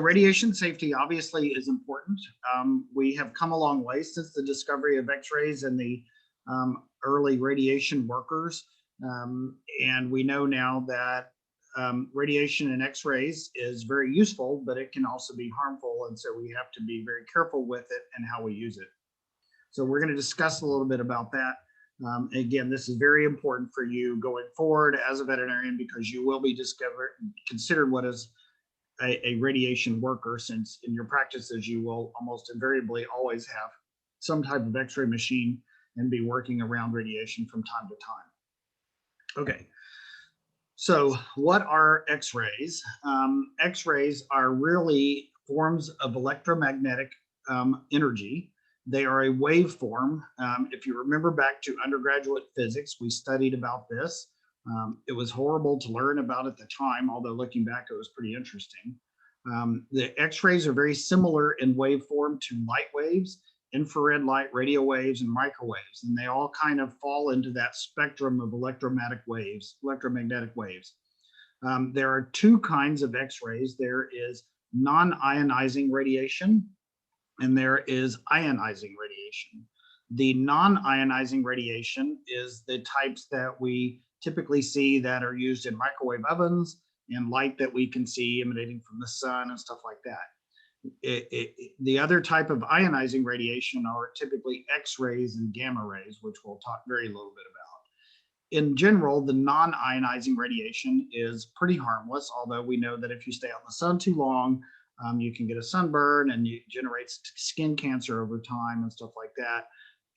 Radiation safety obviously is important. We have come a long way since the discovery of X-rays and the early radiation workers. And we know now that radiation and X-rays is very useful, but it can also be harmful. And so we have to be very careful with it and how we use it. So we're going to discuss a little bit about that. Again, this is very important for you going forward as a veterinarian because you will be considered what is a radiation worker, since in your practices you will almost invariably always have some type of X-ray machine and be working around radiation from time to time. Okay, so what are X-rays? X-rays are really forms of electromagnetic energy. They are a waveform. If you remember back to undergraduate physics, we studied about this. It was horrible to learn about at the time, although looking back, it was pretty interesting. The X-rays are very similar in waveform to light waves, infrared light, radio waves, and microwaves, and they all kind of fall into that spectrum of electromagnetic waves. There are two kinds of X-rays. There is non-ionizing radiation, and there is ionizing radiation. The non-ionizing radiation is the types that we typically see that are used in microwave ovens and light that we can see emanating from the sun and stuff like that. The other type of ionizing radiation are typically X-rays and gamma rays, which we'll talk very little bit about. In general, the non-ionizing radiation is pretty harmless, although we know that if you stay out in the sun too long, you can get a sunburn and it generates skin cancer over time and stuff like that.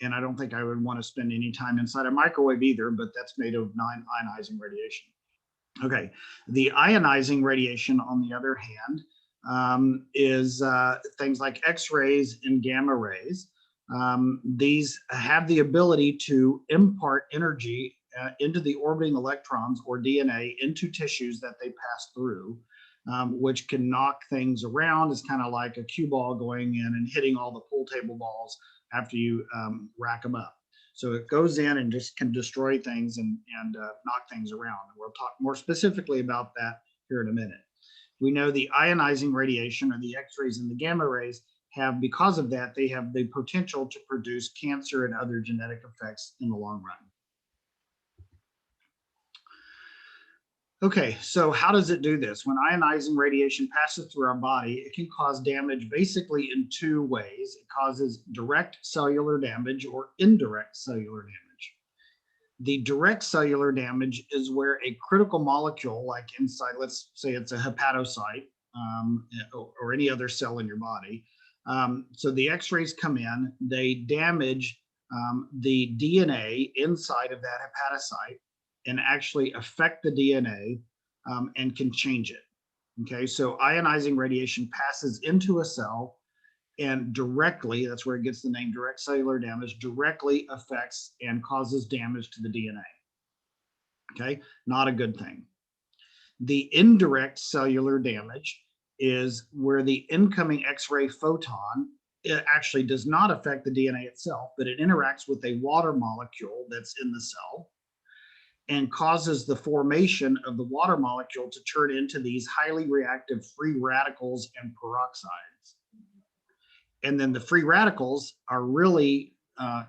And I don't think I would want to spend any time inside a microwave either, but that's made of non-ionizing radiation. Okay, the ionizing radiation, on the other hand, is things like X-rays and gamma rays. These have the ability to impart energy into the orbiting electrons or DNA into tissues that they pass through, which can knock things around. It's kind of like a cue ball going in and hitting all the pool table balls after you rack them up. So it goes in and just can destroy things and knock things around. And we'll talk more specifically about that here in a minute. We know the ionizing radiation, or the X-rays and the gamma rays, have, because of that, they have the potential to produce cancer and other genetic effects in the long run. Okay, so how does it do this? When ionizing radiation passes through our body, it can cause damage basically in two ways. It causes direct cellular damage or indirect cellular damage. The direct cellular damage is where a critical molecule, like inside, let's say it's a hepatocyte or any other cell in your body. So the X-rays come in, they damage the DNA inside of that hepatocyte and actually affect the DNA and can change it. Okay, so ionizing radiation passes into a cell and directly, that's where it gets the name direct cellular damage, directly affects and causes damage to the DNA. Okay, not a good thing. The indirect cellular damage is where the incoming X-ray photon, it actually does not affect the DNA itself, but it interacts with a water molecule that's in the cell and causes the formation of the water molecule to turn into these highly reactive free radicals and peroxides. And then the free radicals are really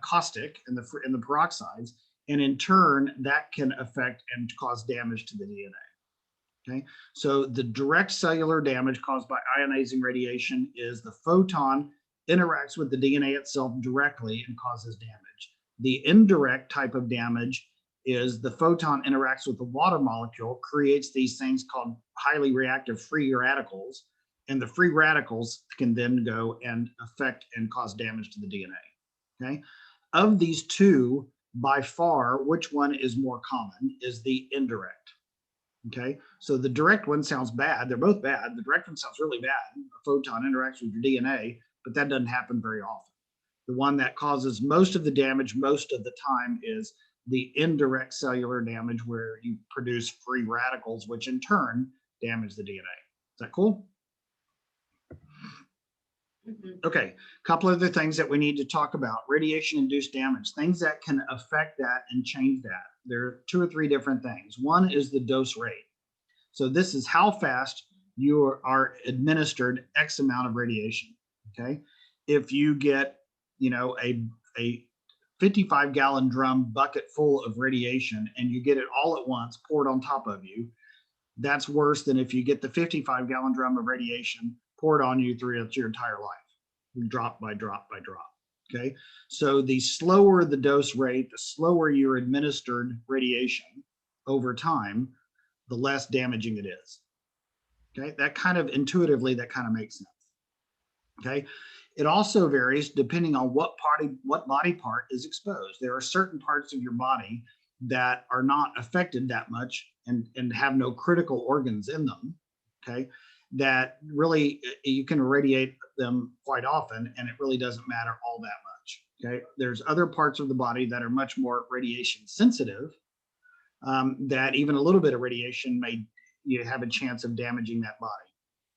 caustic in the peroxides, and in turn, that can affect and cause damage to the DNA. Okay, so the direct cellular damage caused by ionizing radiation is the photon interacts with the DNA itself directly and causes damage. The indirect type of damage is the photon interacts with the water molecule, creates these things called highly reactive free radicals, and the free radicals can then go and affect and cause damage to the DNA. Okay, of these two, by far, which one is more common is the indirect. Okay, so the direct one sounds bad. They're both bad. The direct one sounds really bad. A photon interacts with your DNA, but that doesn't happen very often. The one that causes most of the damage most of the time is the indirect cellular damage, where you produce free radicals, which in turn damage the DNA. Is that cool? Okay, a couple other things that we need to talk about. Radiation-induced damage, things that can affect that and change that. There are two or three different things. One is the dose rate. So this is how fast you are administered X amount of radiation. Okay. If you get, a 55-gallon drum bucket full of radiation and you get it all at once poured on top of you, that's worse than if you get the 55-gallon drum of radiation poured on you throughout your entire life, drop by drop by drop. Okay. So the slower the dose rate, the slower you're administered radiation over time, the less damaging it is. Okay. That kind of intuitively, that kind of makes sense. Okay. It also varies depending on what body part is exposed. There are certain parts of your body that are not affected that much and have no critical organs in them. Okay. That really, you can irradiate them quite often and it really doesn't matter all that much. Okay. There's other parts of the body that are much more radiation sensitive, that even a little bit of radiation you have a chance of damaging that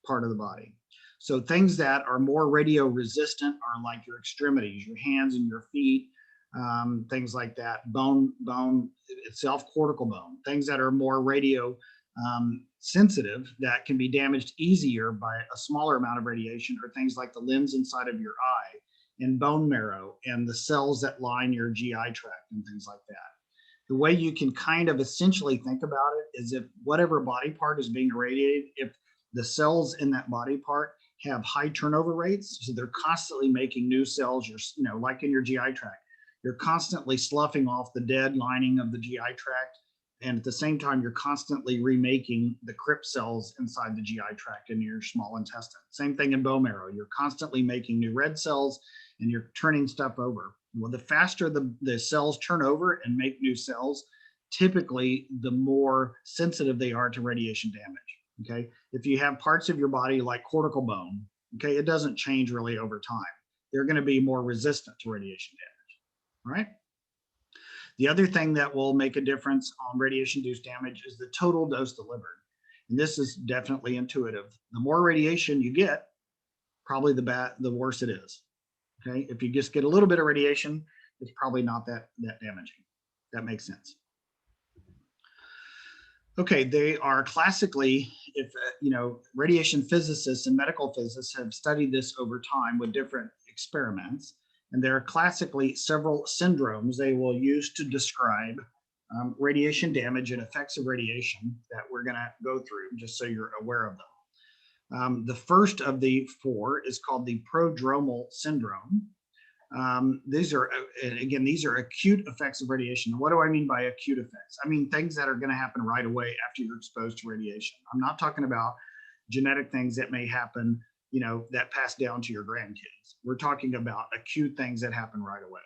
part of the body. So things that are more radio resistant are like your extremities, your hands and your feet, things like that, bone itself, cortical bone, things that are more radio sensitive that can be damaged easier by a smaller amount of radiation, or things like the lens inside of your eye and bone marrow and the cells that line your GI tract and things like that. The way you can kind of essentially think about it is if whatever body part is being irradiated, if the cells in that body part have high turnover rates, so they're constantly making new cells, like in your GI tract, you're constantly sloughing off the dead lining of the GI tract. And at the same time, you're constantly remaking the crypt cells inside the GI tract in your small intestine. Same thing in bone marrow. You're constantly making new red cells and you're turning stuff over. Well, the faster the cells turn over and make new cells, typically the more sensitive they are to radiation damage. Okay. If you have parts of your body like cortical bone, okay, it doesn't change really over time. They're going to be more resistant to radiation damage. All right. The other thing that will make a difference on radiation-induced damage is the total dose delivered. And this is definitely intuitive. The more radiation you get, probably the worse it is. Okay. If you just get a little bit of radiation, it's probably not that damaging. That makes sense. Okay, they are classically, if radiation physicists and medical physicists have studied this over time with different experiments, and there are classically several syndromes they will use to describe radiation damage and effects of radiation that we're going to go through, just so you're aware of them. The first of the four is called the prodromal syndrome. These are acute effects of radiation. What do I mean by acute effects? I mean things that are going to happen right away after you're exposed to radiation. I'm not talking about genetic things that may happen, that pass down to your grandkids. We're talking about acute things that happen right away.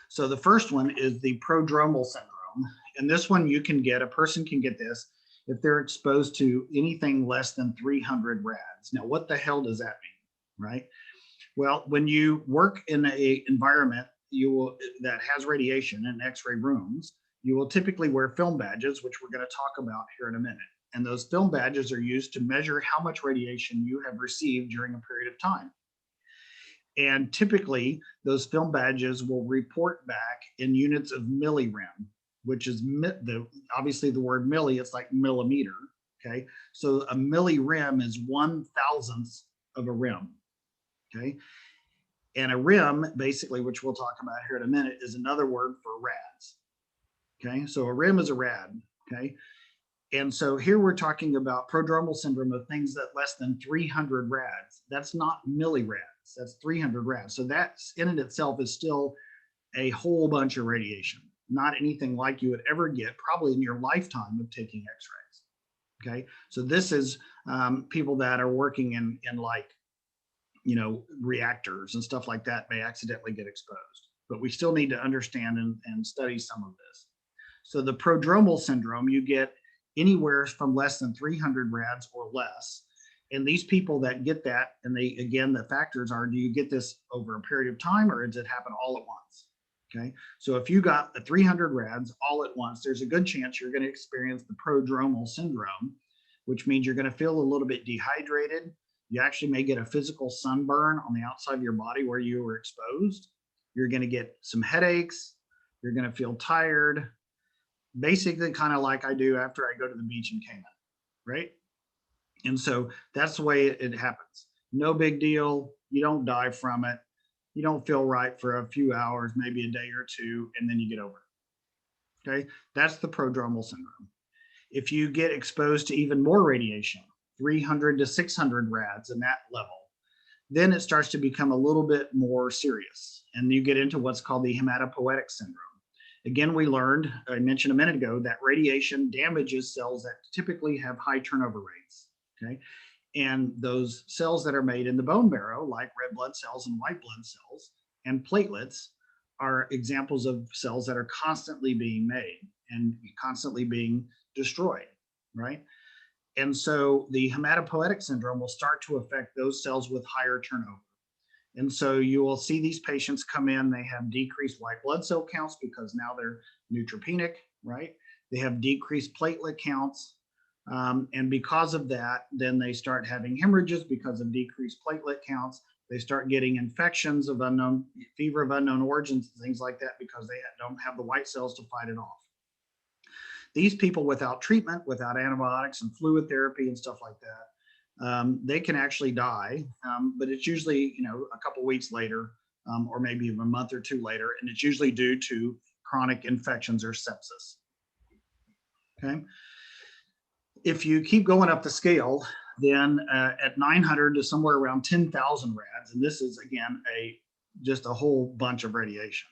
So the first one is the prodromal syndrome. And this one a person can get this if they're exposed to anything less than 300 rads. Now, what the hell does that mean, right? Well, when you work in an environment that has radiation in X-ray rooms, you will typically wear film badges, which we're going to talk about here in a minute. And those film badges are used to measure how much radiation you have received during a period of time. And typically, those film badges will report back in units of millirem, which is obviously the word milli, it's like millimeter. Okay, so a millirem is 1/1000th of a rem. Okay. And a rem, basically, which we'll talk about here in a minute, is another word for rads. Okay. So a rem is a rad. Okay. And so here we're talking about prodromal syndrome of things that less than 300 rads. That's not millirads. That's 300 rads. So that in and itself is still a whole bunch of radiation. Not anything like you would ever get probably in your lifetime of taking X-rays. Okay. So this is people that are working in like, reactors and stuff like that may accidentally get exposed, but we still need to understand and study some of this. So the prodromal syndrome, you get anywhere from less than 300 rads or less. And these people that get that, and the factors are, do you get this over a period of time or does it happen all at once? Okay. So if you got the 300 rads all at once, there's a good chance you're going to experience the prodromal syndrome, which means you're going to feel a little bit dehydrated. You actually may get a physical sunburn on the outside of your body where you were exposed. You're going to get some headaches. You're going to feel tired. Basically, kind of like I do after I go to the beach in Cayman, right? And so that's the way it happens. No big deal. You don't die from it. You don't feel right for a few hours, maybe a day or two, and then you get over it. Okay. That's the prodromal syndrome. If you get exposed to even more radiation, 300 to 600 rads in that level, then it starts to become a little bit more serious. And you get into what's called the hematopoietic syndrome. Again, we learned, I mentioned a minute ago, that radiation damages cells that typically have high turnover rates. Okay. And those cells that are made in the bone marrow, like red blood cells and white blood cells and platelets, are examples of cells that are constantly being made and constantly being destroyed, right? And so the hematopoietic syndrome will start to affect those cells with higher turnover. And so you will see these patients come in, they have decreased white blood cell counts because now they're neutropenic, right? They have decreased platelet counts. And because of that, then they start having hemorrhages because of decreased platelet counts. They start getting infections of unknown, fever of unknown origins, things like that, because they don't have the white cells to fight it off. These people without treatment, without antibiotics and fluid therapy and stuff like that, they can actually die, but it's usually, a couple weeks later, or maybe even a month or two later, and it's usually due to chronic infections or sepsis. Okay. If you keep going up the scale, then at 900 to somewhere around 10,000 rads, and this is again just a whole bunch of radiation,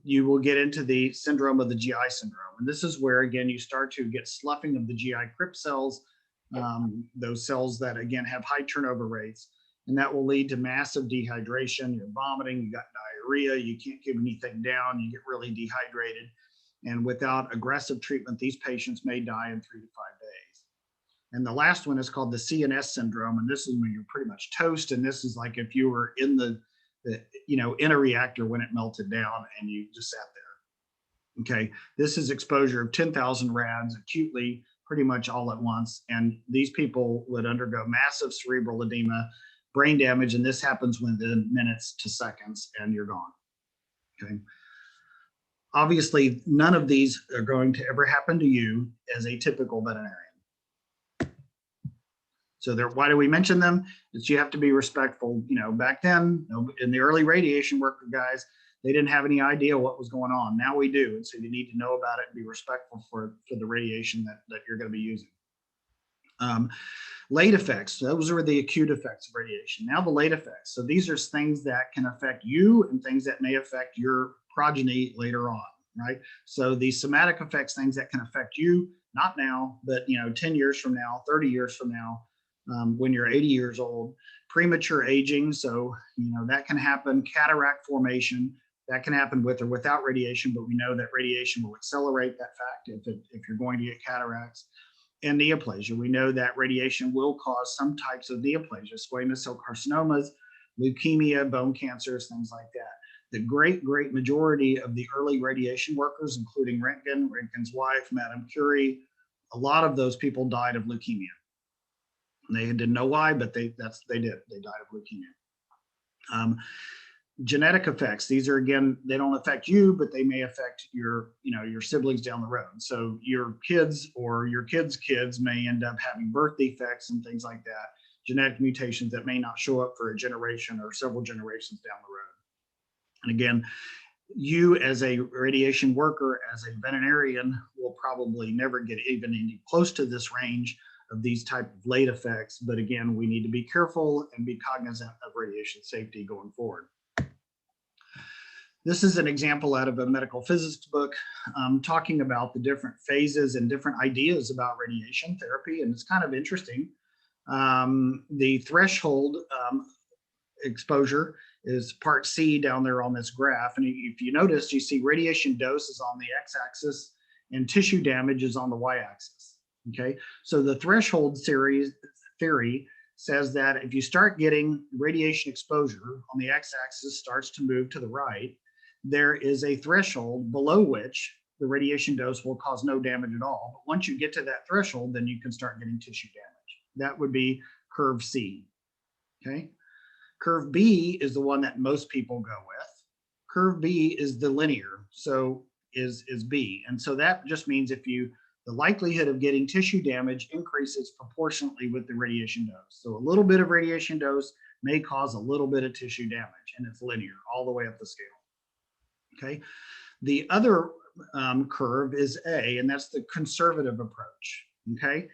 you will get into the syndrome of the GI syndrome. And this is where, again, you start to get sloughing of the GI crypt cells, those cells that, again, have high turnover rates. And that will lead to massive dehydration. You're vomiting, you got diarrhea, you can't keep anything down, you get really dehydrated. And without aggressive treatment, these patients may die in 3 to 5 days. And the last one is called the CNS syndrome. And this is when you're pretty much toast. And this is like if you were in in a reactor when it melted down and you just sat there. Okay. This is exposure of 10,000 rads acutely, pretty much all at once. And these people would undergo massive cerebral edema, brain damage. And this happens within minutes to seconds and you're gone. Okay. Obviously, none of these are going to ever happen to you as a typical veterinarian. So why do we mention them? It's you have to be respectful. Back then, in the early radiation worker guys, they didn't have any idea what was going on. Now we do. And so you need to know about it and be respectful for the radiation that you're going to be using. Late effects, those are the acute effects of radiation. Now the late effects. So these are things that can affect you and things that may affect your progeny later on, right? So the somatic effects, things that can affect you, not now, but 10 years from now, 30 years from now, when you're 80 years old. Premature aging, so that can happen. Cataract formation, that can happen with or without radiation, but we know that radiation will accelerate that fact if you're going to get cataracts. And neoplasia, we know that radiation will cause some types of neoplasia, squamous cell carcinomas, leukemia, bone cancers, things like that. The great majority of the early radiation workers, including Röntgen's wife, Madame Curie, a lot of those people died of leukemia. And they didn't know why, but they did. They died of leukemia. Genetic effects. These are, again, they don't affect you, but they may affect your siblings down the road. So your kids or your kids' kids may end up having birth defects and things like that. Genetic mutations that may not show up for a generation or several generations down the road. And again, you as a radiation worker, as a veterinarian, will probably never get even any close to this range of these type of late effects. But again, we need to be careful and be cognizant of radiation safety going forward. This is an example out of a medical physics book talking about the different phases and different ideas about radiation therapy. And it's kind of interesting. The threshold exposure is part C down there on this graph. And if you notice, you see radiation dose is on the x-axis and tissue damage is on the y-axis. Okay, so the threshold theory says that if you start getting radiation exposure on the x-axis starts to move to the right, there is a threshold below which the radiation dose will cause no damage at all. But once you get to that threshold, then you can start getting tissue damage. That would be curve C. Okay, curve B is the one that most people go with. Curve B is the linear, so is B. And so that just means if the the likelihood of getting tissue damage increases proportionately with the radiation dose. So a little bit of radiation dose may cause a little bit of tissue damage, and it's linear all the way up the scale. Okay. The other curve is A, and that's the conservative approach. Okay.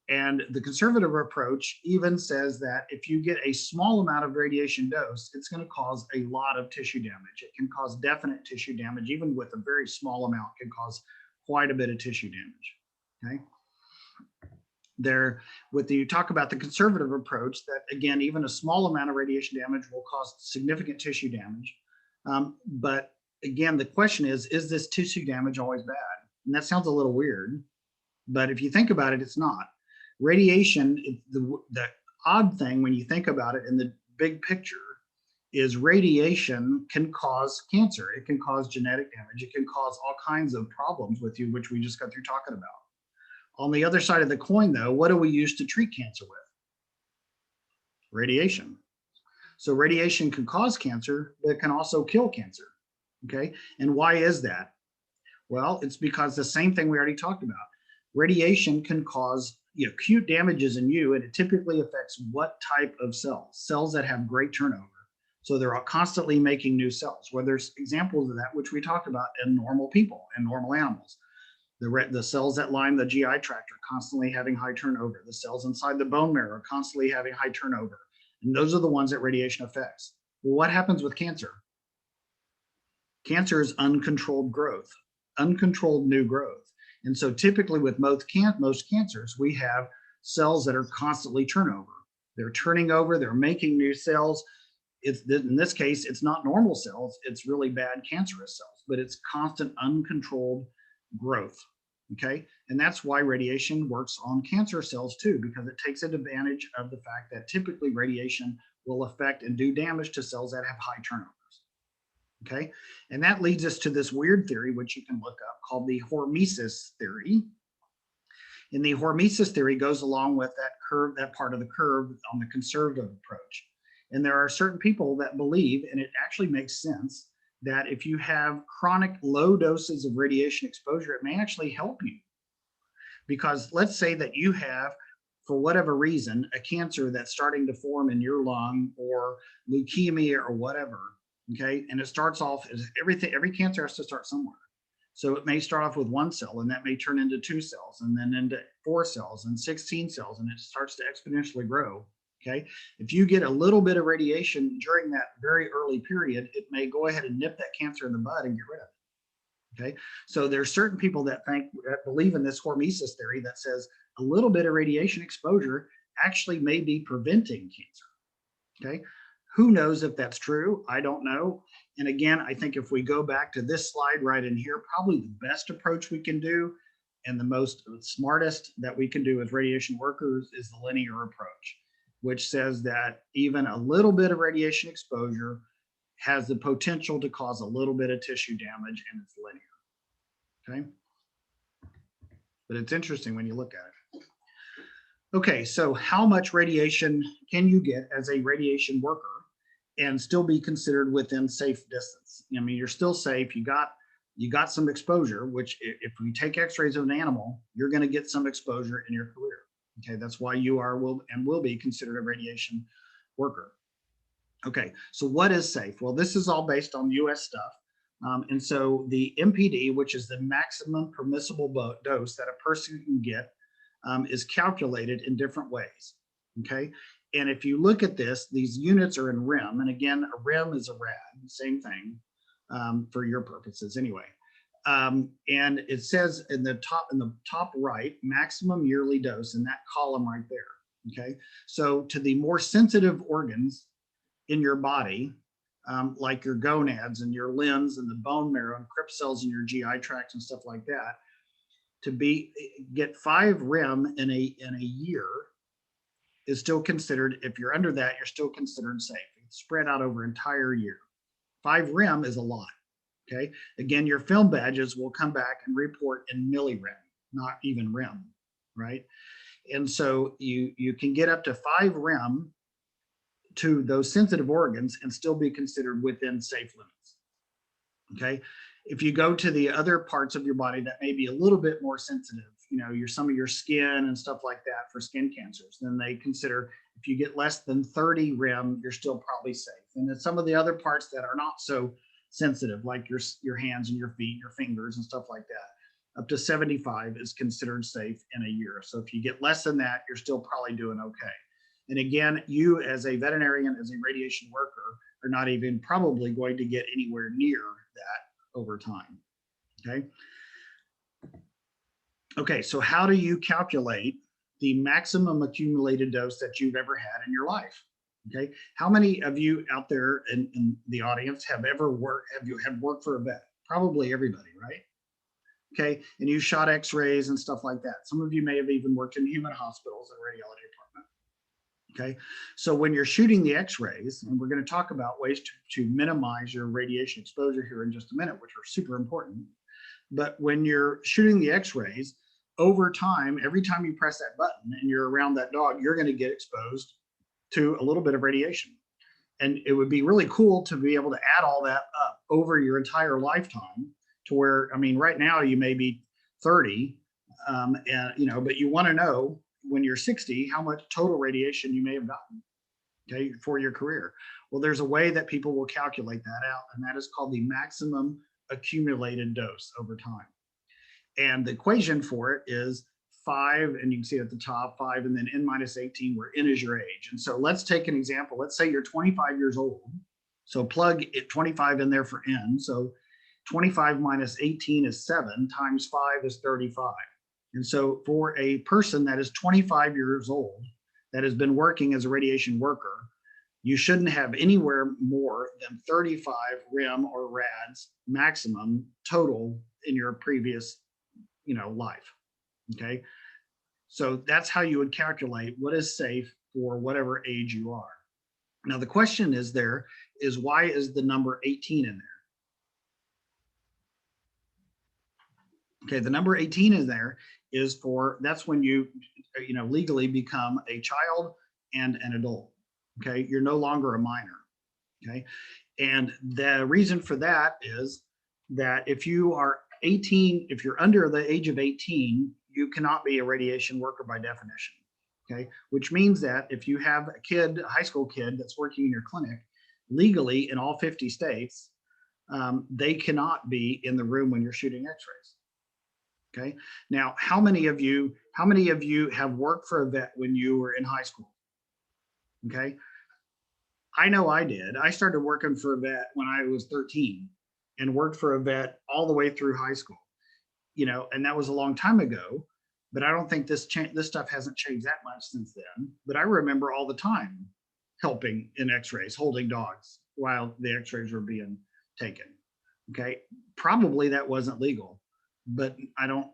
And the conservative approach even says that if you get a small amount of radiation dose, it's going to cause a lot of tissue damage. It can cause definite tissue damage, even with a very small amount, can cause quite a bit of tissue damage. Okay. You talk about the conservative approach, that again, even a small amount of radiation damage will cause significant tissue damage. But again, the question is this tissue damage always bad? And that sounds a little weird, but if you think about it, it's not. Radiation, the odd thing when you think about it in the big picture is radiation can cause cancer. It can cause genetic damage. It can cause all kinds of problems with you, which we just got through talking about. On the other side of the coin, though, what do we use to treat cancer with? Radiation. So radiation can cause cancer, but it can also kill cancer. Okay. And why is that? Well, it's because the same thing we already talked about. Radiation can cause acute damages in you, and it typically affects what type of cells? Cells that have great turnover. So they're constantly making new cells, where there's examples of that, which we talked about in normal people and normal animals. The cells that line the GI tract are constantly having high turnover. The cells inside the bone marrow are constantly having high turnover. And those are the ones that radiation affects. Well, what happens with cancer? Cancer is uncontrolled growth, uncontrolled new growth. And so typically with most cancers, we have cells that are constantly turnover. They're turning over, they're making new cells. In this case, it's not normal cells, it's really bad cancerous cells, but it's constant uncontrolled growth. Okay. And that's why radiation works on cancer cells too, because it takes advantage of the fact that typically radiation will affect and do damage to cells that have high turnovers. Okay. And that leads us to this weird theory, which you can look up, called the hormesis theory. And the hormesis theory goes along with that curve, that part of the curve on the conservative approach. And there are certain people that believe, and it actually makes sense, that if you have chronic low doses of radiation exposure, it may actually help you. Because let's say that you have, for whatever reason, a cancer that's starting to form in your lung, or leukemia or whatever, okay? And it starts off as every cancer has to start somewhere. So it may start off with one cell, and that may turn into 2 cells, and then into 4 cells and 16 cells, and it starts to exponentially grow. Okay. If you get a little bit of radiation during that very early period, it may go ahead and nip that cancer in the bud and get rid of it. Okay. So there's certain people that believe in this hormesis theory that says a little bit of radiation exposure actually may be preventing cancer. Okay. Who knows if that's true? I don't know. And again, I think if we go back to this slide right in here, probably the best approach we can do and the smartest that we can do as radiation workers is the linear approach, which says that even a little bit of radiation exposure has the potential to cause a little bit of tissue damage, and it's linear. Okay. But it's interesting when you look at it. Okay. So how much radiation can you get as a radiation worker and still be considered within safe distance? I mean, you're still safe. You got some exposure, which if you take x-rays of an animal, you're going to get some exposure in your career. Okay, that's why you will be considered a radiation worker. Okay, so what is safe? Well, this is all based on US stuff. And so the MPD, which is the maximum permissible dose that a person can get, is calculated in different ways. Okay, and if you look at this, these units are in rem. And again, a rem is a rad, same thing for your purposes anyway. And it says in the top right, maximum yearly dose in that column right there. Okay. So to the more sensitive organs in your body, like your gonads and your limbs and the bone marrow and crypt cells in your GI tract and stuff like that, get 5 rem in a year is still considered, if you're under that, you're still considered safe. It's spread out over an entire year. 5 rem is a lot. Okay. Again, your film badges will come back and report in millirem, not even rem, right? And so you can get up to 5 rem to those sensitive organs and still be considered within safe limits. Okay. If you go to the other parts of your body that may be a little bit more sensitive, some of your skin and stuff like that for skin cancers. Then they consider if you get less than 30 rem, you're still probably safe. And then some of the other parts that are not so sensitive, like your hands and your feet, your fingers and stuff like that, up to 75 is considered safe in a year. So if you get less than that, you're still probably doing okay. And again, you as a veterinarian, as a radiation worker, are not even probably going to get anywhere near that over time. Okay. Okay, so how do you calculate the maximum accumulated dose that you've ever had in your life? Okay, how many of you out there in the audience have ever worked, have worked for a vet? Probably everybody, right? Okay, and you shot x-rays and stuff like that. Some of you may have even worked in human hospitals and radiology department. Okay, so when you're shooting the x-rays, and we're going to talk about ways to minimize your radiation exposure here in just a minute, which are super important. But when you're shooting the x-rays, over time, every time you press that button and you're around that dog, you're going to get exposed to a little bit of radiation. And it would be really cool to be able to add all that up over your entire lifetime to where, I mean, right now you may be 30, and but you want to know when you're 60, how much total radiation you may have gotten, okay, for your career. Well, there's a way that people will calculate that out, and that is called the maximum accumulated dose over time. And the equation for it is 5, and you can see at the top 5, and then n minus 18, where n is your age. And so let's take an example. Let's say you're 25 years old. So plug 25 in there for n. So 25 minus 18 is 7, times 5 is 35. And so for a person that is 25 years old, that has been working as a radiation worker, you shouldn't have anywhere more than 35 rem or rads maximum total in your previous life. Okay, so that's how you would calculate what is safe for whatever age you are. Now the question is why is the number 18 in there? Okay, the number 18 in there is that's when you legally become a child and an adult. Okay, you're no longer a minor. Okay, and the reason for that is that if you are 18, if you're under the age of 18, you cannot be a radiation worker by definition. Okay, which means that if you have a kid, a high school kid that's working in your clinic, legally in all 50 states, they cannot be in the room when you're shooting x-rays. Okay, now how many of you have worked for a vet when you were in high school? Okay, I know I did. I started working for a vet when I was 13 and worked for a vet all the way through high school, and that was a long time ago, but I don't think this stuff hasn't changed that much since then. But I remember all the time helping in x-rays, holding dogs while the x-rays were being taken. Okay, probably that wasn't legal, but I don't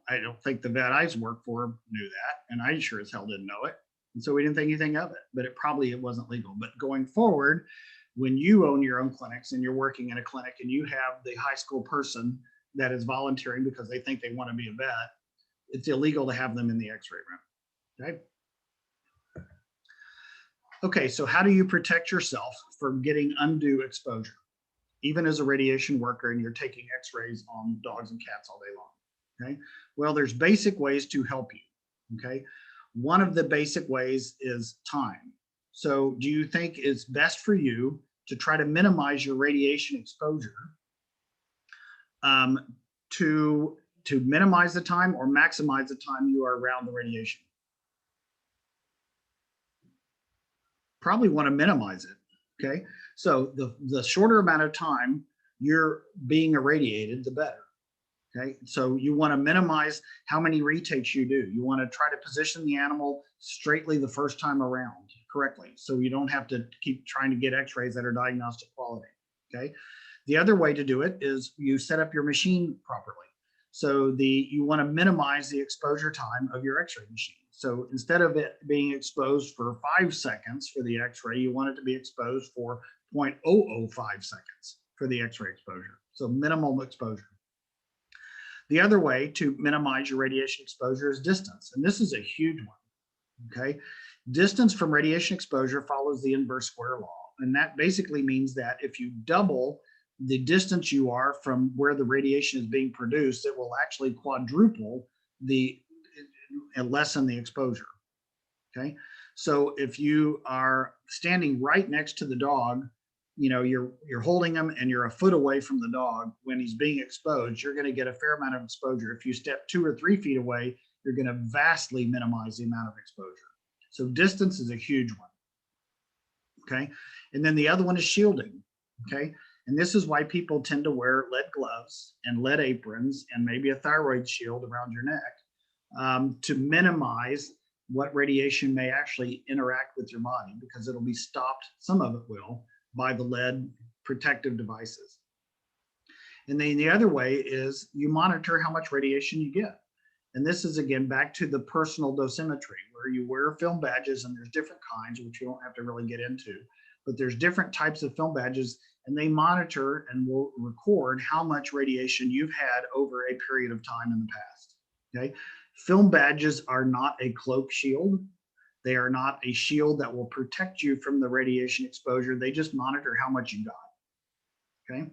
think the vet I worked for knew that, and I sure as hell didn't know it. And so we didn't think anything of it, but it wasn't legal. But going forward, when you own your own clinics and you're working in a clinic and you have the high school person that is volunteering because they think they want to be a vet, it's illegal to have them in the x-ray room. Okay. Okay, so how do you protect yourself from getting undue exposure? Even as a radiation worker and you're taking x-rays on dogs and cats all day long. Okay, well, there's basic ways to help you. Okay, one of the basic ways is time. So do you think it's best for you to try to minimize your radiation exposure to minimize the time or maximize the time you are around the radiation? Probably want to minimize it. Okay, so the shorter amount of time you're being irradiated, the better. Okay, so you want to minimize how many retakes you do. You want to try to position the animal straightly the first time around correctly, so you don't have to keep trying to get x-rays that are diagnostic quality. Okay, the other way to do it is you set up your machine properly. So you want to minimize the exposure time of your x-ray machine. So instead of it being exposed for 5 seconds for the x-ray, you want it to be exposed for 0.005 seconds for the x-ray exposure. So minimal exposure. The other way to minimize your radiation exposure is distance. And this is a huge one, okay? Distance from radiation exposure follows the inverse square law. And that basically means that if you double the distance you are from where the radiation is being produced, it will actually quadruple the and lessen the exposure. Okay. So if you are standing right next to the dog, you're holding him and you're a foot away from the dog when he's being exposed, you're going to get a fair amount of exposure. If you step 2 or 3 feet away, you're going to vastly minimize the amount of exposure. So distance is a huge one. Okay. And then the other one is shielding. Okay. And this is why people tend to wear lead gloves and lead aprons and maybe a thyroid shield around your neck, to minimize what radiation may actually interact with your body, because it'll be stopped, some of it will, by the lead protective devices. And then the other way is you monitor how much radiation you get. And this is, again, back to the personal dosimetry, where you wear film badges, and there's different kinds, which you don't have to really get into, but there's different types of film badges, and they monitor and will record how much radiation you've had over a period of time in the past. Okay. Film badges are not a cloak shield. They are not a shield that will protect you from the radiation exposure. They just monitor how much you got. Okay.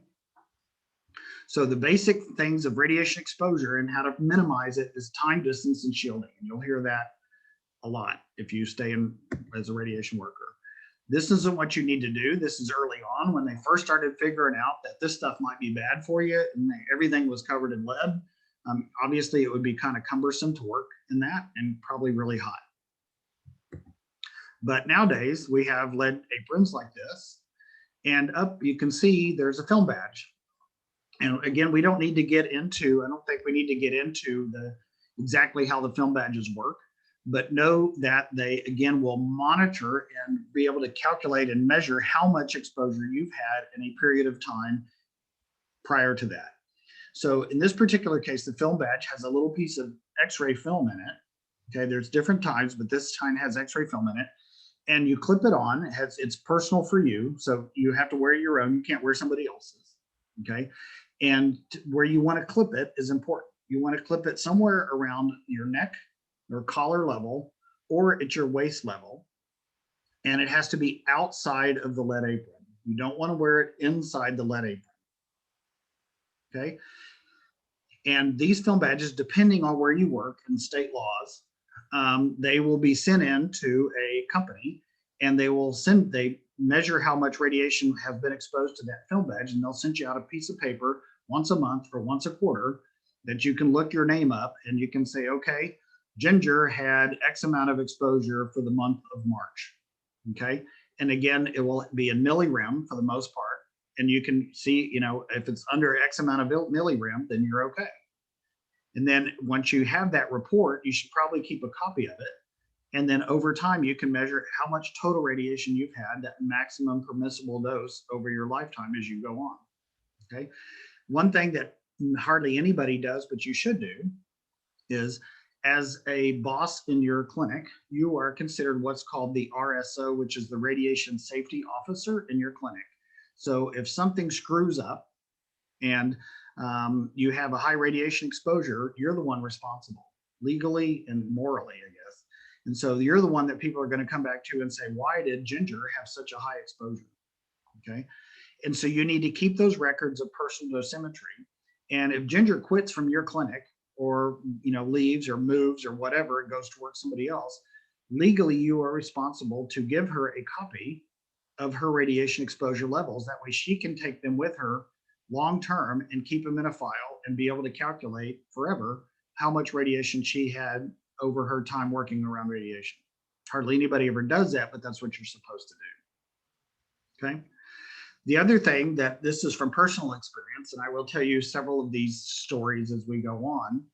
So the basic things of radiation exposure and how to minimize it is time, distance, and shielding. And you'll hear that a lot if you stay in as a radiation worker. This isn't what you need to do. This is early on when they first started figuring out that this stuff might be bad for you, and everything was covered in lead. Obviously, it would be kind of cumbersome to work in that and probably really hot. But nowadays, we have lead aprons like this, and up you can see there's a film badge. And again, we don't need to get into, I don't think we need to get into exactly how the film badges work, but know that they, again, will monitor and be able to calculate and measure how much exposure you've had in a period of time prior to that. So in this particular case, the film badge has a little piece of X-ray film in it. Okay, there's different types, but this kind has X-ray film in it. And you clip it on, it's personal for you. So you have to wear your own, you can't wear somebody else's. Okay. And where you want to clip it is important. You want to clip it somewhere around your neck or collar level, or at your waist level. And it has to be outside of the lead apron. You don't want to wear it inside the lead apron. Okay. And these film badges, depending on where you work and state laws, they will be sent in to a company, and they measure how much radiation has been exposed to that film badge, and they'll send you out a piece of paper once a month or once a quarter that you can look your name up, and you can say, okay, Ginger had X amount of exposure for the month of March. Okay. And again, it will be in millirem for the most part. And you can see, if it's under X amount of millirem, then you're okay. And then once you have that report, you should probably keep a copy of it. And then over time, you can measure how much total radiation you've had, that maximum permissible dose over your lifetime as you go on. Okay. One thing that hardly anybody does, but you should do, is as a boss in your clinic, you are considered what's called the RSO, which is the radiation safety officer in your clinic. So if something screws up and you have a high radiation exposure, you're the one responsible, legally and morally, I guess. And so you're the one that people are going to come back to and say, why did Ginger have such a high exposure? Okay. And so you need to keep those records of personal dosimetry. And if Ginger quits from your clinic, or leaves or moves or whatever, and goes to work somebody else, legally you are responsible to give her a copy of her radiation exposure levels. That way she can take them with her long term and keep them in a file and be able to calculate forever how much radiation she had over her time working around radiation. Hardly anybody ever does that, but that's what you're supposed to do. Okay. The other thing that this is from personal experience, and I will tell you several of these stories as we go on.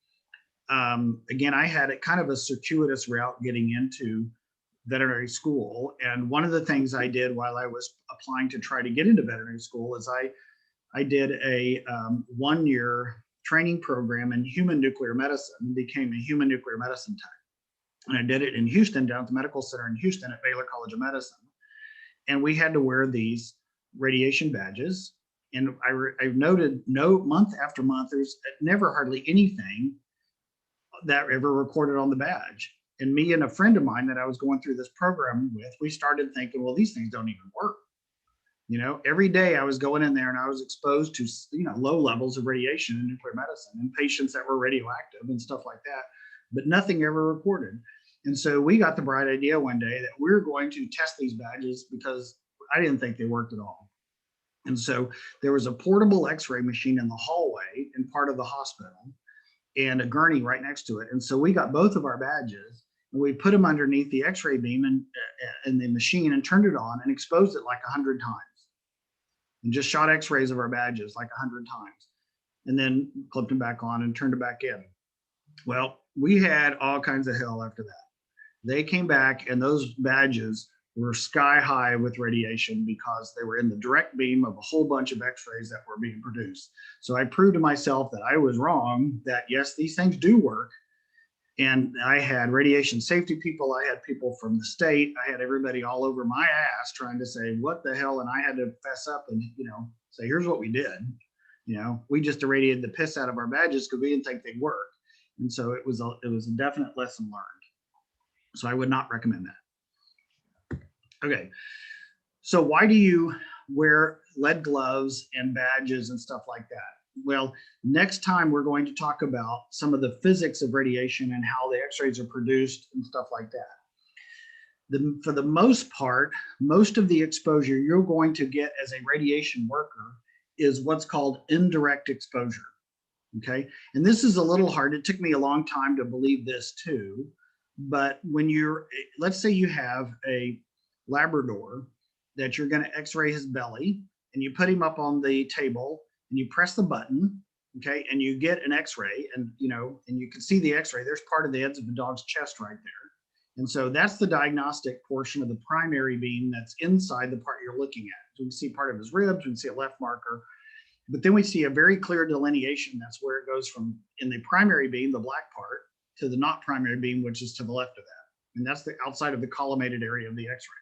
Again, I had kind of a circuitous route getting into veterinary school. And one of the things I did while I was applying to try to get into veterinary school is I did a 1-year training program in human nuclear medicine and became a human nuclear medicine tech. And I did it in Houston, down at the medical center in Houston at Baylor College of Medicine. And we had to wear these radiation badges. And I've noted month after month, there's never hardly anything that ever recorded on the badge. And me and a friend of mine that I was going through this program with, we started thinking, well, these things don't even work. Every day I was going in there and I was exposed to, low levels of radiation in nuclear medicine and patients that were radioactive and stuff like that. but nothing ever recorded. And so we got the bright idea one day that we're going to test these badges because I didn't think they worked at all. And so there was a portable x-ray machine in the hallway in part of the hospital and a gurney right next to it. And so we got both of our badges and we put them underneath the x-ray beam in the machine and turned it on and exposed it like 100 times and just shot x-rays of our badges like 100 times and then clipped them back on and turned it back in. Well, we had all kinds of hell after that. They came back and those badges were sky high with radiation because they were in the direct beam of a whole bunch of x-rays that were being produced. So I proved to myself that I was wrong, that yes, these things do work. And I had radiation safety people, I had people from the state, I had everybody all over my ass trying to say, what the hell? And I had to fess up and, say, here's what we did. We just irradiated the piss out of our badges because we didn't think they'd work. And so it was a definite lesson learned. So I would not recommend that. Okay, so why do you wear lead gloves and badges and stuff like that? Well, next time we're going to talk about some of the physics of radiation and how the x-rays are produced and stuff like that. For the most part, most of the exposure you're going to get as a radiation worker is what's called indirect exposure, okay? And this is a little hard. It took me a long time to believe this too, but when let's say you have a Labrador that you're going to x-ray his belly and you put him up on the table and you press the button, okay, and you get an x-ray and you can see the x-ray. There's part of the edge of the dog's chest right there. And so that's the diagnostic portion of the primary beam that's inside the part you're looking at. So we see part of his ribs, we can see a left marker, but then we see a very clear delineation. That's where it goes from in the primary beam, the black part, to the not primary beam, which is to the left of that. And that's the outside of the collimated area of the x-ray.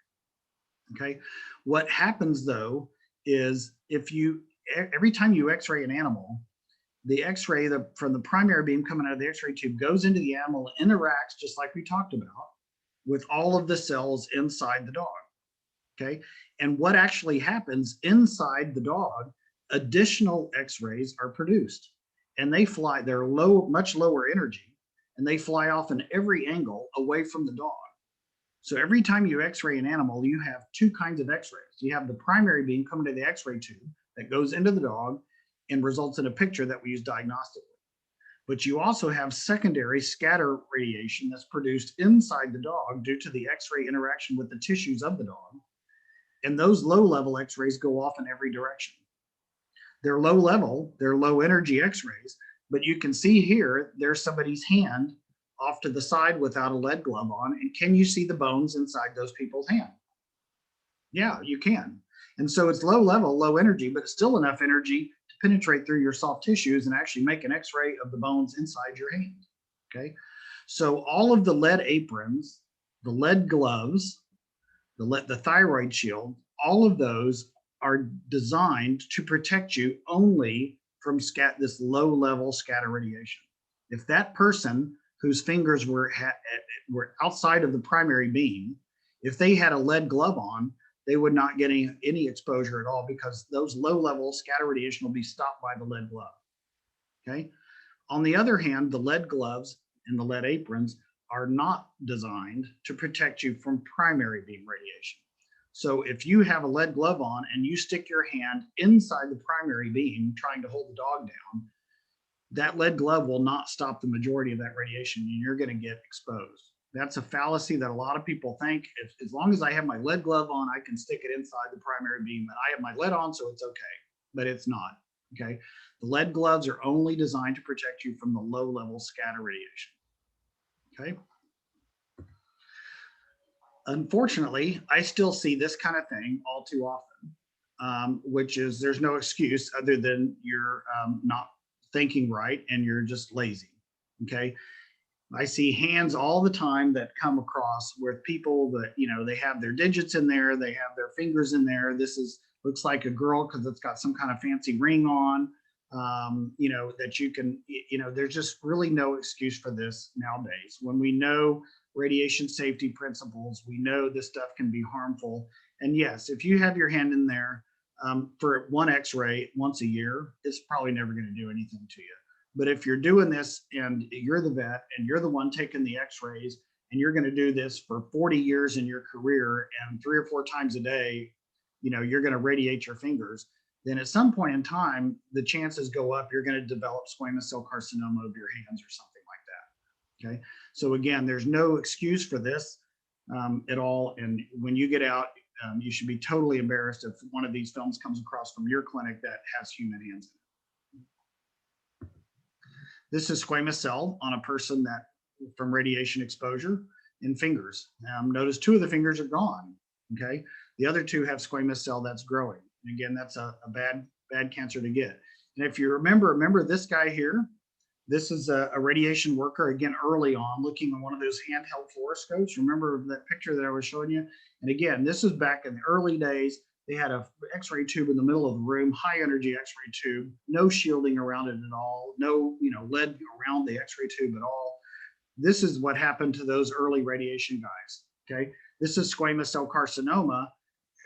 Okay, what happens though is every time you x-ray an animal, the x-ray from the primary beam coming out of the x-ray tube goes into the animal and interacts, just like we talked about, with all of the cells inside the dog. Okay, and what actually happens inside the dog, additional x-rays are produced and they're much lower energy, and they fly off in every angle away from the dog. So every time you x-ray an animal, you have two kinds of x-rays. You have the primary beam coming to the x-ray tube that goes into the dog and results in a picture that we use diagnostically. But you also have secondary scatter radiation that's produced inside the dog due to the x-ray interaction with the tissues of the dog. And those low-level x-rays go off in every direction. They're low level, they're low energy x-rays, but you can see here, there's somebody's hand off to the side without a lead glove on. And can you see the bones inside those people's hand? Yeah, you can. And so it's low level, low energy, but it's still enough energy to penetrate through your soft tissues and actually make an x-ray of the bones inside your hand, okay? So all of the lead aprons, the lead gloves, the thyroid shield, all of those are designed to protect you only from this low level scatter radiation. If that person whose fingers were outside of the primary beam, if they had a lead glove on, they would not get any exposure at all because those low level scatter radiation will be stopped by the lead glove, okay? On the other hand, the lead gloves and the lead aprons are not designed to protect you from primary beam radiation. So if you have a lead glove on and you stick your hand inside the primary beam trying to hold the dog down, that lead glove will not stop the majority of that radiation and you're going to get exposed. That's a fallacy that a lot of people think. As long as I have my lead glove on, I can stick it inside the primary beam and I have my lead on, so it's okay, but it's not, okay? The lead gloves are only designed to protect you from the low level scatter radiation, okay? Unfortunately, I still see this kind of thing all too often, which is there's no excuse other than you're not thinking right and you're just lazy, okay? I see hands all the time that come across with people that, they have their digits in there, they have their fingers in there. This looks like a girl because it's got some kind of fancy ring on, that you can, there's just really no excuse for this nowadays. When we know radiation safety principles, we know this stuff can be harmful. And yes, if you have your hand in there for one x-ray once a year, it's probably never going to do anything to you. But if you're doing this and you're the vet and you're the one taking the x-rays and you're going to do this for 40 years in your career and 3 or 4 times a day, you're going to radiate your fingers, then at some point in time, the chances go up you're going to develop squamous cell carcinoma of your hands or something like that. Okay. So again, there's no excuse for this at all. And when you get out, you should be totally embarrassed if one of these films comes across from your clinic that has human hands in it. This is squamous cell on a person that from radiation exposure in fingers. Notice 2 of the fingers are gone. Okay. The other 2 have squamous cell that's growing. And again, that's a bad cancer to get. And if you remember this guy here, this is a radiation worker, again, early on, looking at one of those handheld fluoroscopes. Remember that picture that I was showing you? And again, this is back in the early days. They had a x-ray tube in the middle of the room, high energy x-ray tube, no shielding around it at all, no lead around the x-ray tube at all. This is what happened to those early radiation guys, okay? This is squamous cell carcinoma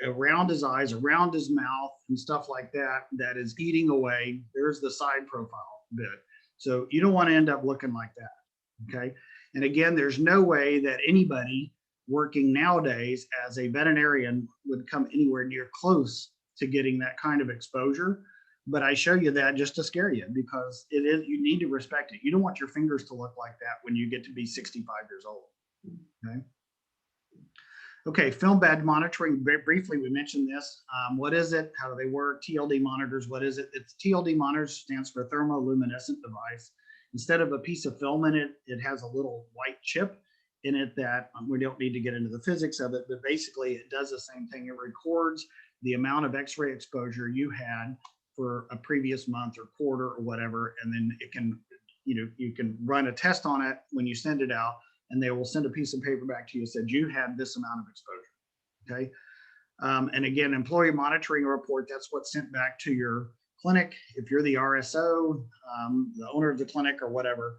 around his eyes, around his mouth, and stuff like that, that is eating away. There's the side profile bit. So you don't want to end up looking like that, okay? And again, there's no way that anybody working nowadays as a veterinarian would come anywhere near close to getting that kind of exposure. But I show you that just to scare you, because you need to respect it. You don't want your fingers to look like that when you get to be 65 years old, okay? Okay, film badge monitoring, very briefly, we mentioned this. What is it? How do they work? TLD monitors, what is it? It's TLD monitors, stands for thermoluminescent device. Instead of a piece of film in it, it has a little white chip in it that we don't need to get into the physics of it, but basically it does the same thing. It records the amount of x-ray exposure you had for a previous month or quarter or whatever, and then it can, you can run a test on it when you send it out, and they will send a piece of paper back to you that said you had this amount of exposure, okay? And again, employee monitoring report, that's what's sent back to your clinic. If you're the RSO, the owner of the clinic or whatever,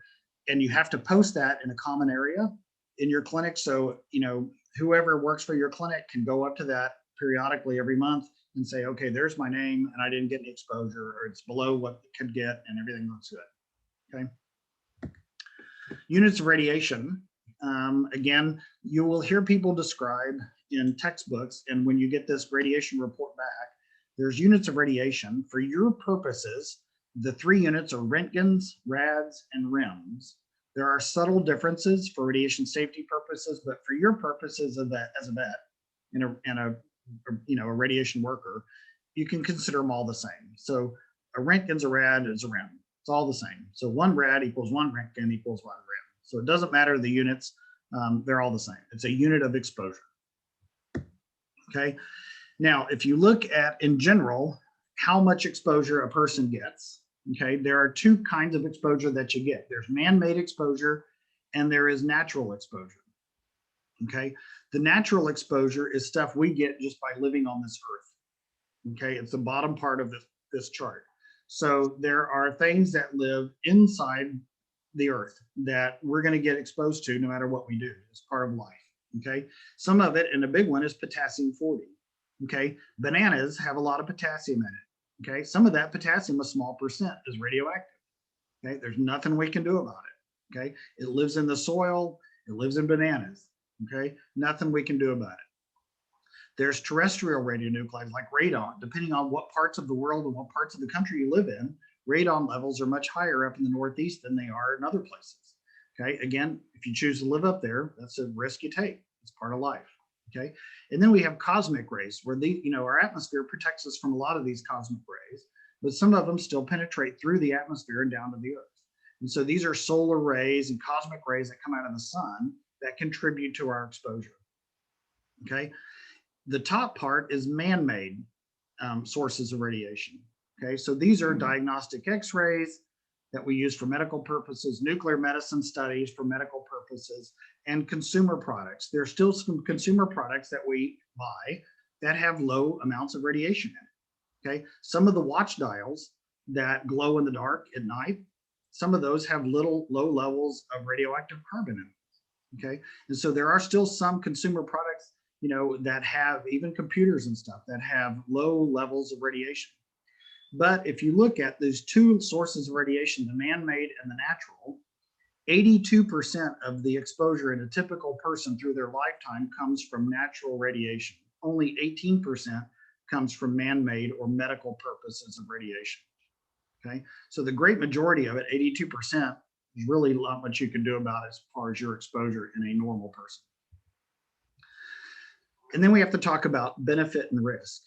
and you have to post that in a common area in your clinic. So, whoever works for your clinic can go up to that periodically every month and say, okay, there's my name and I didn't get any exposure, or it's below what it could get and everything looks good, okay? Units of radiation. Again, you will hear people describe in textbooks, and when you get this radiation report back, there's units of radiation. For your purposes, the 3 units are Röntgens, rads, and REMS. There are subtle differences for radiation safety purposes, but for your purposes as a vet and a radiation worker, you can consider them all the same. So a Röntgen's a rad is a REM. It's all the same. So 1 rad equals 1 Röntgen equals 1 REM. So it doesn't matter the units, they're all the same. It's a unit of exposure. Okay. Now, if you look at, in general, how much exposure a person gets, okay, there are 2 kinds of exposure that you get. There's man-made exposure and there is natural exposure. Okay. The natural exposure is stuff we get just by living on this earth. Okay. It's the bottom part of this chart. So there are things that live inside the earth that we're going to get exposed to no matter what we do. It's part of life. Okay. Some of it, and a big one, is potassium 40. Okay. Bananas have a lot of potassium in it. Okay. Some of that potassium, a small percent, is radioactive. Okay. There's nothing we can do about it. Okay. It lives in the soil. It lives in bananas. Okay. Nothing we can do about it. There's terrestrial radionuclides like radon. Depending on what parts of the world and what parts of the country you live in, radon levels are much higher up in the Northeast than they are in other places. Okay. Again, if you choose to live up there, that's a risk you take. It's part of life. Okay. And then we have cosmic rays, where our atmosphere protects us from a lot of these cosmic rays, but some of them still penetrate through the atmosphere and down to the earth. And so these are solar rays and cosmic rays that come out of the sun that contribute to our exposure. Okay. The top part is man-made sources of radiation. Okay, so these are diagnostic x-rays that we use for medical purposes, nuclear medicine studies for medical purposes, and consumer products. There's still some consumer products that we buy that have low amounts of radiation in it. Okay, some of the watch dials that glow in the dark at night, some of those have low levels of radioactive carbon in them. Okay, and so there are still some consumer products, that have, even computers and stuff, that have low levels of radiation. But if you look at those two sources of radiation, the man-made and the natural, 82% of the exposure in a typical person through their lifetime comes from natural radiation. Only 18% comes from man-made or medical purposes of radiation. Okay, so the great majority of it, 82%, is really not much you can do about it as far as your exposure in a normal person. And then we have to talk about benefit and risk.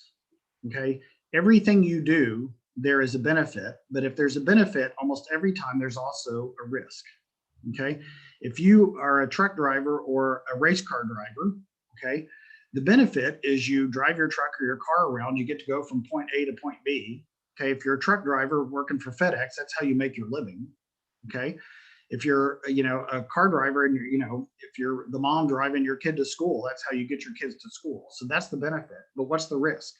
Okay, everything you do, there is a benefit, but if there's a benefit, almost every time there's also a risk. Okay, if you are a truck driver or a race car driver, okay, the benefit is you drive your truck or your car around, you get to go from point A to point B. Okay, if you're a truck driver working for FedEx, that's how you make your living. Okay, if you're, a car driver and if you're the mom driving your kid to school, that's how you get your kids to school. So that's the benefit. But what's the risk?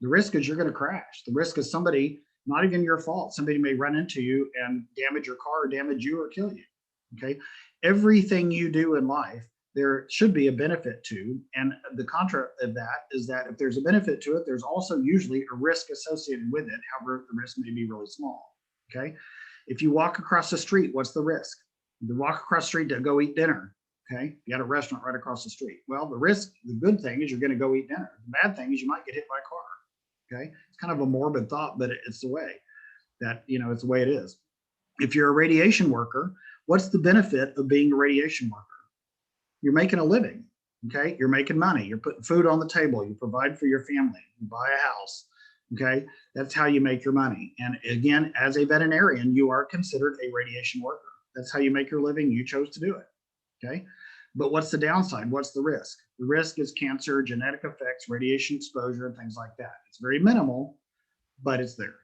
The risk is you're going to crash. The risk is somebody, not even your fault, somebody may run into you and damage your car or damage you or kill you. Okay, everything you do in life, there should be a benefit to, and the contra of that is that if there's a benefit to it, there's also usually a risk associated with it. However, the risk may be really small. Okay, if you walk across the street, what's the risk? You walk across the street to go eat dinner. Okay, you got a restaurant right across the street. Well, the risk, the good thing is you're going to go eat dinner. The bad thing is you might get hit by a car. Okay, it's kind of a morbid thought, but it's the way that, it's the way it is. If you're a radiation worker, what's the benefit of being a radiation worker? You're making a living. Okay, you're making money. You're putting food on the table. You provide for your family. You buy a house. Okay, that's how you make your money. And again, as a veterinarian, you are considered a radiation worker. That's how you make your living. You chose to do it. Okay, but what's the downside? What's the risk? The risk is cancer, genetic effects, radiation exposure, and things like that. It's very minimal, but it's there.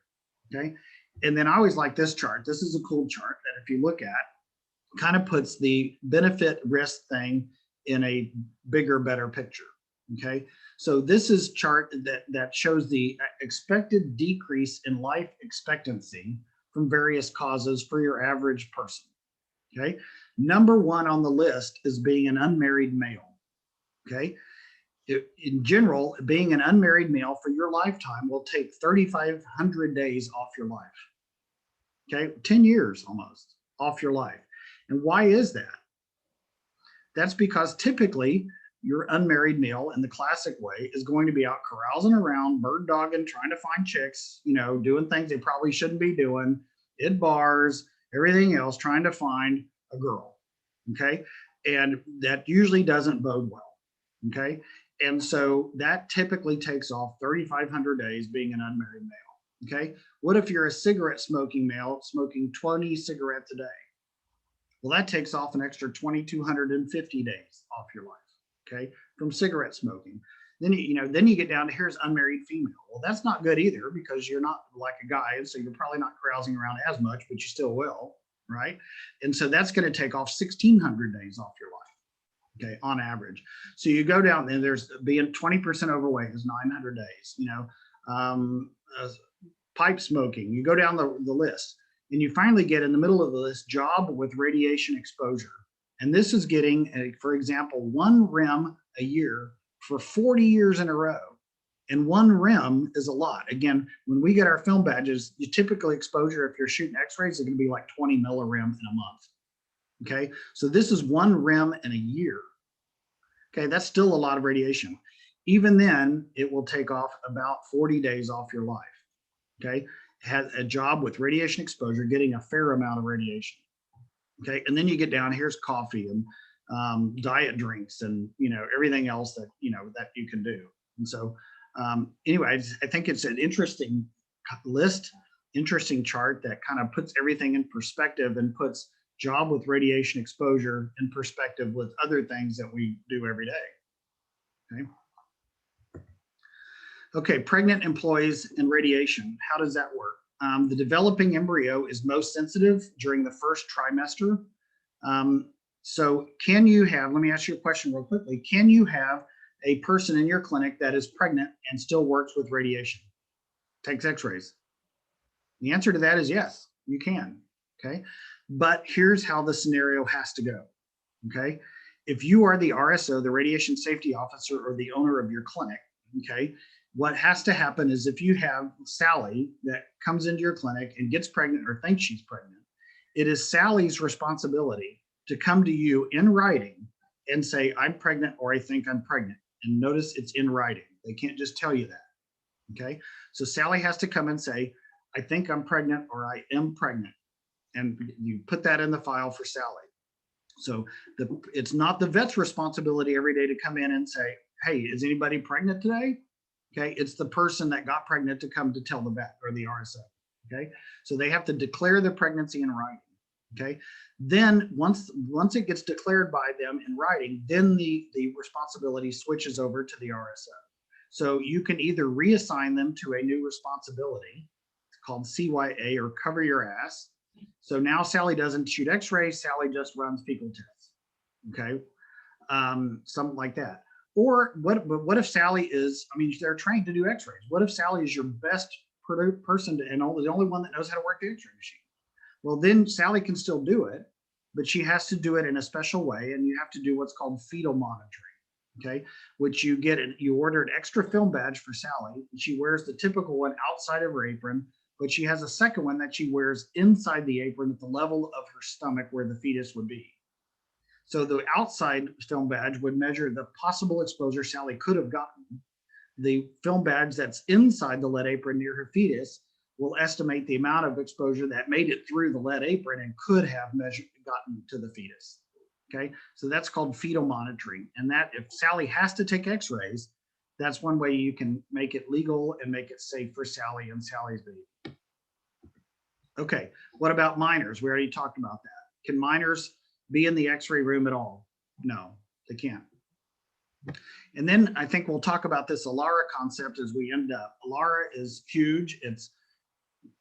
Okay, and then I always like this chart. This is a cool chart that if you look at, kind of puts the benefit risk thing in a bigger, better picture. Okay, so this is a chart that shows the expected decrease in life expectancy from various causes for your average person. Okay, number one on the list is being an unmarried male. Okay, in general, being an unmarried male for your lifetime will take 3,500 days off your life. Okay, 10 years almost off your life. And why is that? That's because typically your unmarried male in the classic way is going to be out carousing around, bird dogging, trying to find chicks, doing things they probably shouldn't be doing, at bars, everything else, trying to find a girl. Okay, and that usually doesn't bode well. Okay, and so that typically takes off 3,500 days being an unmarried male. Okay, what if you're a cigarette smoking male smoking 20 cigarettes a day? Well, that takes off an extra 2,250 days off your life, okay, from cigarette smoking. Then you get down to here's unmarried female. Well, that's not good either because you're not like a guy, and so you're probably not carousing around as much, but you still will, right? And so that's going to take off 1,600 days off your life, okay, on average. So you go down, and there's being 20% overweight is 900 days. Pipe smoking. You go down the list. And you finally get in the middle of this job with radiation exposure. And this is getting, for example, 1 REM a year for 40 years in a row. And 1 REM is a lot. Again, when we get our film badges, you typically exposure, if you're shooting x-rays, is going to be like 20 millirem in a month. Okay, so this is 1 REM in a year. Okay, that's still a lot of radiation. Even then, it will take off about 40 days off your life. Okay, had a job with radiation exposure, getting a fair amount of radiation. Okay, and then you get down, here's coffee and diet drinks and everything else that that you can do. And so anyway, I think it's an interesting list, interesting chart that kind of puts everything in perspective and puts job with radiation exposure in perspective with other things that we do every day. Okay. Okay, pregnant employees and radiation. How does that work? The developing embryo is most sensitive during the first trimester. So can you have, let me ask you a question real quickly. Can you have a person in your clinic that is pregnant and still works with radiation, takes x-rays? The answer to that is yes, you can, okay? But here's how the scenario has to go, okay? If you are the RSO, the radiation safety officer, or the owner of your clinic, okay, What has to happen is if you have Sally that comes into your clinic and gets pregnant or thinks she's pregnant, it is Sally's responsibility to come to you in writing and say, I'm pregnant or I think I'm pregnant. And notice it's in writing. They can't just tell you that. Okay. So Sally has to come and say, I think I'm pregnant or I am pregnant. And you put that in the file for Sally. So it's not the vet's responsibility every day to come in and say, hey, is anybody pregnant today? Okay. It's the person that got pregnant to come to tell the vet or the RSO. Okay. So they have to declare the pregnancy in writing. Okay. Then once it gets declared by them in writing, then the responsibility switches over to the RSO. So you can either reassign them to a new responsibility called CYA or cover your ass. So now Sally doesn't shoot x-rays, Sally just runs fecal tests. Okay. Something like that. Or what if Sally is, I mean, they're trained to do x-rays. What if Sally is your best person and the only one that knows how to work the x-ray machine? Well, then Sally can still do it, but she has to do it in a special way. And you have to do what's called fetal monitoring. Okay, which you order an extra film badge for Sally. And she wears the typical one outside of her apron, but she has a second one that she wears inside the apron at the level of her stomach where the fetus would be. So the outside film badge would measure the possible exposure Sally could have gotten. The film badge that's inside the lead apron near her fetus will estimate the amount of exposure that made it through the lead apron and could have gotten to the fetus. Okay, so that's called fetal monitoring. And that if Sally has to take x-rays, that's one way you can make it legal and make it safe for Sally and Sally's baby. Okay, what about minors? We already talked about that. Can minors be in the x-ray room at all? No, they can't. And then I think we'll talk about this ALARA concept as we end up. ALARA is huge.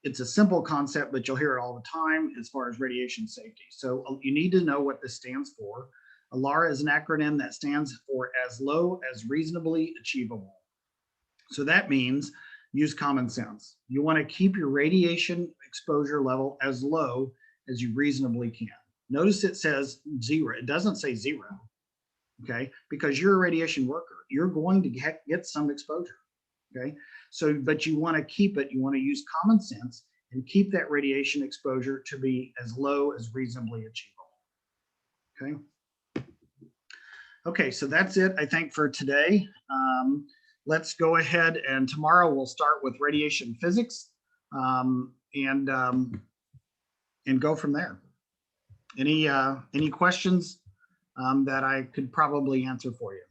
It's a simple concept, but you'll hear it all the time as far as radiation safety. So you need to know what this stands for. ALARA is an acronym that stands for as low as reasonably achievable. So that means use common sense. You want to keep your radiation exposure level as low as you reasonably can. Notice it says 0. It doesn't say 0, okay? Because you're a radiation worker. You're going to get some exposure, okay? So, but you want to keep it, you want to use common sense and keep that radiation exposure to be as low as reasonably achievable, okay? Okay, so that's it, I think, for today. Let's go ahead and tomorrow we'll start with radiation physics and go from there. Any questions that I could probably answer for you?